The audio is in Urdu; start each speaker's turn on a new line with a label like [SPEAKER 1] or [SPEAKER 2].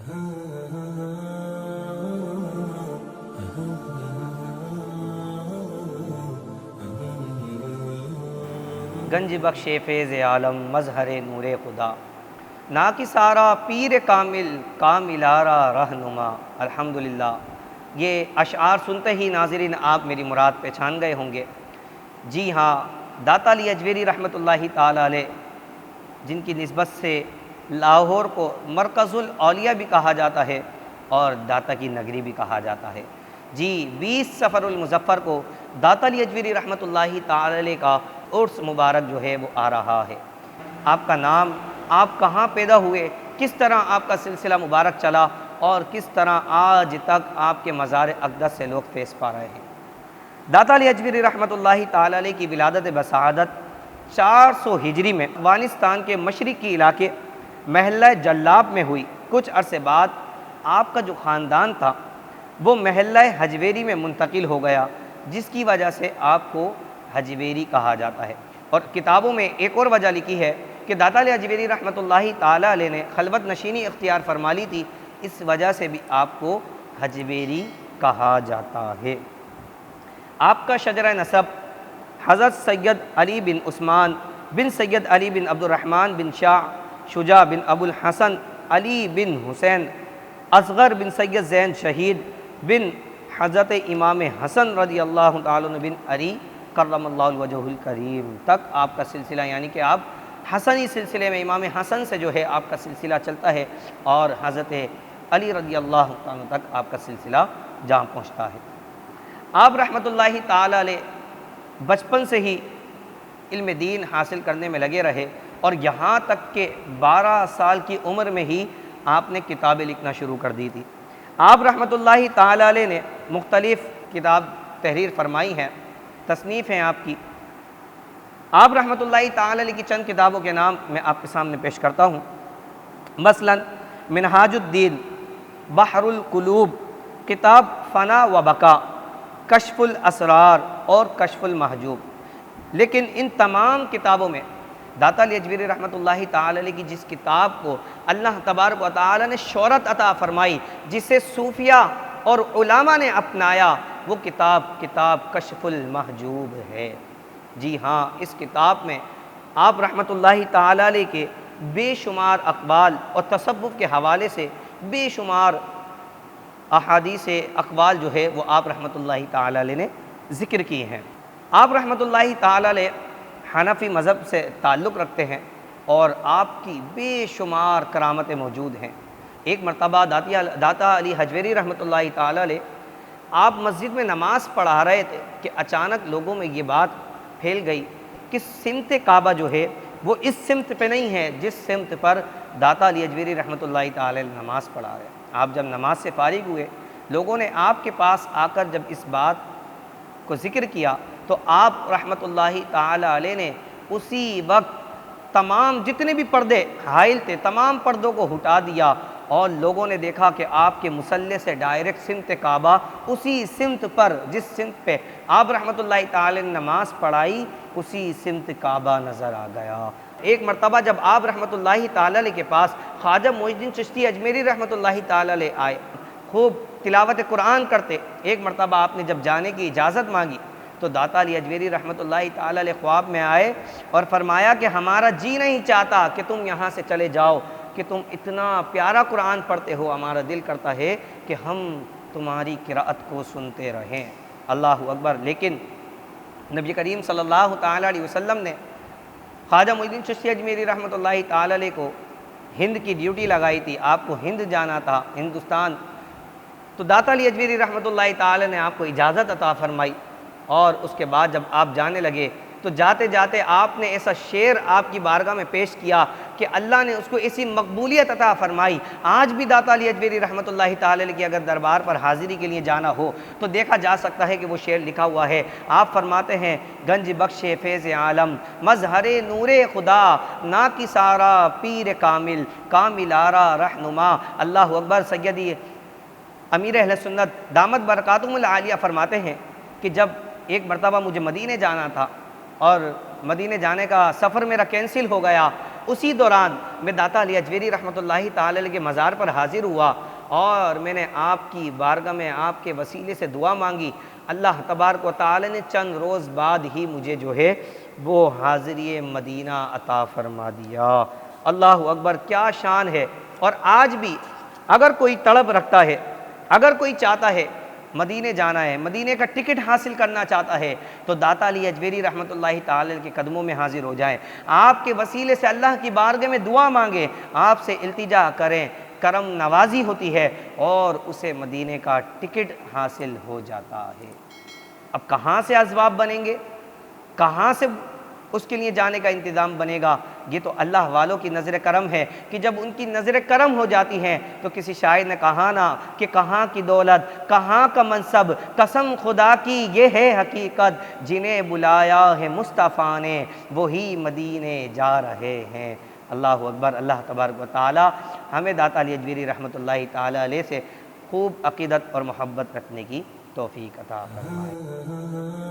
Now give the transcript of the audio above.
[SPEAKER 1] گنج بخش فیض عالم مظہر نور خدا، نا کی سارا پیر کامل کاملارا رہنما۔ الحمدللہ، یہ اشعار سنتے ہی ناظرین آپ میری مراد پہچان گئے ہوں گے۔ جی ہاں، داتا علی اجویری رحمۃ اللہ تعالی علیہ، جن کی نسبت سے لاہور کو مرکز الاولیاء بھی کہا جاتا ہے اور داتا کی نگری بھی کہا جاتا ہے۔ جی 20 صفر المظفر کو داتا علی اجویری رحمۃ اللہ تعالی علیہ کا عرس مبارک جو ہے وہ آ رہا ہے۔ آپ کا نام، آپ کہاں پیدا ہوئے، کس طرح آپ کا سلسلہ مبارک چلا اور کس طرح آج تک آپ کے مزار اقدس سے لوگ فیض پا رہے ہیں۔ داتا علی اجویری رحمۃ اللہ تعالی علیہ کی ولادت بسعادت 400 ہجری میں افغانستان کے مشرقی علاقے محلہ جلاب میں ہوئی۔ کچھ عرصے بعد آپ کا جو خاندان تھا وہ محلہ حجویری میں منتقل ہو گیا، جس کی وجہ سے آپ کو حجویری کہا جاتا ہے۔ اور کتابوں میں ایک اور وجہ لکھی ہے کہ داتا علی اجویری رحمۃ اللہ تعالی علیہ نے خلوت نشینی اختیار فرما لی تھی، اس وجہ سے بھی آپ کو حجویری کہا جاتا ہے۔ آپ کا شجرہ نسب حضرت سید علی بن عثمان بن سید علی بن عبد الرحمن بن شاہ شجاع بن ابو الحسن علی بن حسین اصغر بن سید زین شہید بن حضرت امام حسن رضی اللہ تعالیٰ عنہ بن علی کرم اللہ وجہ الکریم تک آپ کا سلسلہ، یعنی کہ آپ حسنی سلسلے میں امام حسن سے جو ہے آپ کا سلسلہ چلتا ہے اور حضرت علی رضی اللہ عنہ تک آپ کا سلسلہ جہاں پہنچتا ہے۔ آپ رحمۃ اللہ تعالی علیہ بچپن سے ہی علم دین حاصل کرنے میں لگے رہے اور یہاں تک کہ 12 سال کی عمر میں ہی آپ نے کتابیں لکھنا شروع کر دی تھی۔ آپ رحمۃ اللہ تعالی علیہ نے مختلف کتاب تحریر فرمائی ہیں، تصنیف ہیں آپ کی۔ آپ رحمۃ اللہ تعالی علیہ کی چند کتابوں کے نام میں آپ کے سامنے پیش کرتا ہوں۔ مثلا منہاج الدین، بحر القلوب، کتاب فنا و بقا، کشف الاسرار اور کشف المحجوب۔ لیکن ان تمام کتابوں میں داتا علی اجویری رحمۃ اللہ تعالی علیہ کی جس کتاب کو اللہ تبارک و تعالی نے شہرت عطا فرمائی، جسے صوفیہ اور علماء نے اپنایا، وہ کتاب کشف المحجوب ہے۔ جی ہاں، اس کتاب میں آپ رحمۃ اللہ تعالی علیہ کے بے شمار اقوال اور تصوف کے حوالے سے بے شمار احادیث اقوال جو ہے وہ آپ رحمۃ اللہ تعالی علیہ نے ذکر کی ہیں۔ آپ رحمۃ اللہ تعالی علیہ حنفی مذہب سے تعلق رکھتے ہیں اور آپ کی بے شمار کرامتیں موجود ہیں۔ ایک مرتبہ داتا علی حجویری رحمۃ اللہ تعالی علیہ آپ مسجد میں نماز پڑھا رہے تھے کہ اچانک لوگوں میں یہ بات پھیل گئی کہ سمت کعبہ جو ہے وہ اس سمت پہ نہیں ہے جس سمت پر داتا علی اجویری رحمۃ اللہ تعالی علیہ نماز پڑھا رہے ہیں۔ آپ جب نماز سے فارغ ہوئے، لوگوں نے آپ کے پاس آ کر جب اس بات کو ذکر کیا تو آپ رحمۃ اللہ تعالی علیہ نے اسی وقت تمام جتنے بھی پردے حائل تھے تمام پردوں کو ہٹا دیا اور لوگوں نے دیکھا کہ آپ کے مصلی سے ڈائریکٹ سمت کعبہ، اسی سمت پر جس سمت پہ آپ رحمۃ اللہ تعالی نے نماز پڑھائی اسی سمت کعبہ نظر آ گیا۔ ایک مرتبہ جب آپ رحمۃ اللہ تعالی علیہ کے پاس خواجہ معین الدین چشتی اجمیری رحمۃ اللہ تعالی علیہ آئے، خوب تلاوت قرآن کرتے۔ ایک مرتبہ آپ نے جب جانے کی اجازت مانگی تو داتا علی اجویری رحمۃ اللہ تعالی علیہ خواب میں آئے اور فرمایا کہ ہمارا جی نہیں چاہتا کہ تم یہاں سے چلے جاؤ، کہ تم اتنا پیارا قرآن پڑھتے ہو، ہمارا دل کرتا ہے کہ ہم تمہاری قرأت کو سنتے رہیں۔ اللہ اکبر۔ لیکن نبی کریم صلی اللہ تعالی علیہ وسلم نے خواجہ معین الدین چشتی اجمیری رحمۃ اللہ تعالی علیہ کو ہند کی ڈیوٹی لگائی تھی، آپ کو ہند جانا تھا، ہندوستان۔ تو داتا علی اجویری رحمۃ اللہ تعالی نے آپ کو اجازت عطا فرمائی اور اس کے بعد جب آپ جانے لگے تو جاتے جاتے آپ نے ایسا شعر آپ کی بارگاہ میں پیش کیا کہ اللہ نے اس کو ایسی مقبولیت عطا فرمائی۔ آج بھی داتا علی اجویری رحمۃ اللہ تعالی علیہ کی اگر دربار پر حاضری کے لیے جانا ہو تو دیکھا جا سکتا ہے کہ وہ شعر لکھا ہوا ہے۔ آپ فرماتے ہیں، گنج بخش فیض عالم مظہر نور خدا، نا کی سارا پیر کامل کاملارا رہنما۔ اللہ اکبر۔ سیدی امیر اہل سنت دامت برکاتہم العالیہ فرماتے ہیں کہ جب ایک مرتبہ مجھے مدینے جانا تھا اور مدینے جانے کا سفر میرا کینسل ہو گیا اسی دوران میں داتا علی اجویری رحمۃ اللہ تعالی علیہ کے مزار پر حاضر ہوا اور میں نے آپ کی بارگاہ میں آپ کے وسیلے سے دعا مانگی۔ اللہ تبارک و تعالی نے چند روز بعد ہی مجھے جو ہے وہ حاضری مدینہ عطا فرما دیا۔ اللہ اکبر، کیا شان ہے۔ اور آج بھی اگر کوئی طلب رکھتا ہے، اگر کوئی چاہتا ہے مدینے جانا ہے، مدینے کا ٹکٹ حاصل کرنا چاہتا ہے، تو داتا علی اجویری رحمۃ اللہ تعالی کے قدموں میں حاضر ہو جائیں، آپ کے وسیلے سے اللہ کی بارگاہ میں دعا مانگیں، آپ سے التجا کریں، کرم نوازی ہوتی ہے اور اسے مدینے کا ٹکٹ حاصل ہو جاتا ہے۔ اب کہاں سے اسباب بنیں گے، کہاں سے اس کے لیے جانے کا انتظام بنے گا؟ یہ تو اللہ والوں کی نظر کرم ہے کہ جب ان کی نظر کرم ہو جاتی ہیں تو کسی شاعر نے کہا نا کہ کہاں کی دولت، کہاں کا منصب، قسم خدا کی یہ ہے حقیقت، جنہیں بلایا ہے مصطفیٰ نے وہی مدینے جا رہے ہیں۔ اللہ اکبر۔ اللہ تبارک و تعالی ہمیں داتا علی اجویری رحمۃ اللہ تعالی علیہ سے خوب عقیدت اور محبت رکھنے کی توفیق عطا فرمائے۔